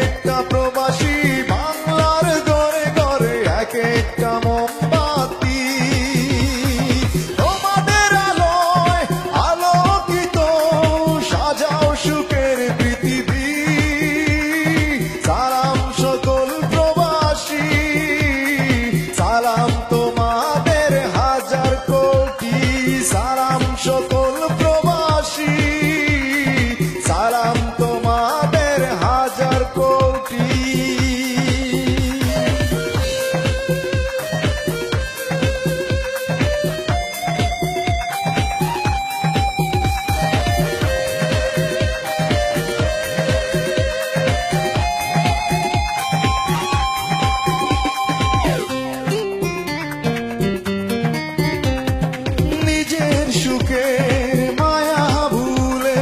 একটা প্রবাসী বাংলার ঘরে ঘরে এক একটা মোমবাতি তোমাদের আলোয় আলোকিত সাজাও সুখের পৃথিবী সালাম সকল প্রবাসী সালাম তোমাদের হাজার কোটি সালাম সকল প্রবাসী সালাম তোমাদের হাজার কোটি নিজের সুখের মায়া ভুলে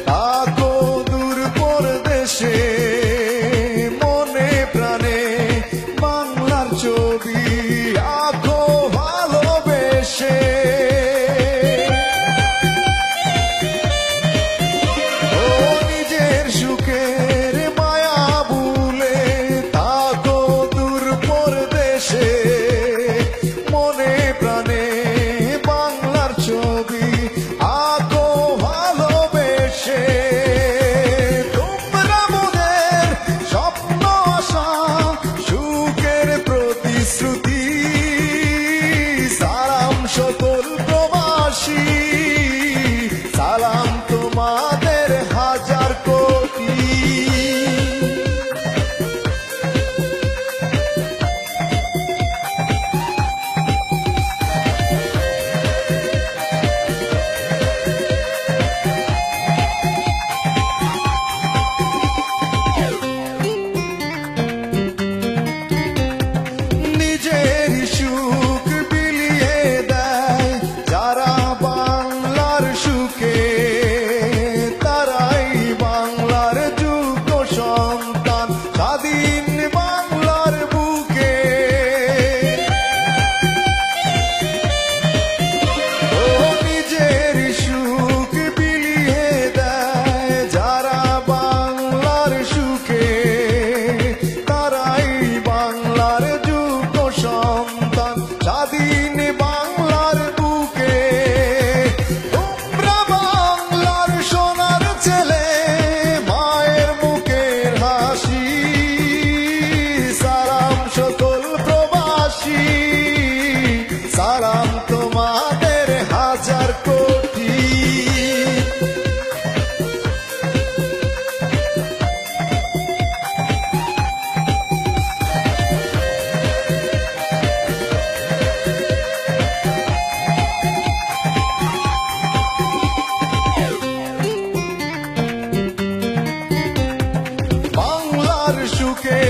থাকো দূর পরদেশে মনে প্রাণে বাংলার ছবি আঁকো ভালোবেসে ও নিজের সুখের মায়া ভুলে থাকো দূর পরদেশে মনে প্রাণে বাংলার ছবি আঁকো ভালোবেসে তোমরা মোদের স্বপ্ন আশা সুখের প্রতিশ্রুতি সালাম সকল প্রবাসী সালাম তোমাদের হাজার কোটি নিজের সুখ বিলিয়ে দেয় যারা বাংলার সুখে তারাই বাংলার যোগ্য সন্তান স্বাধীন বাংলার বুকে ও নিজের সুখ বিলিয়ে দেয় যারা বাংলার সুখে তারাই বাংলার যোগ্য সন্তান স্বাধীন বাংলার বুকে তোমরা বাংলার সোনার ছেলে মায়ের মুখের হাসি সালাম সকল প্রবাসী সালাম তোমাদের হাজার কোটি বাংলার সুখে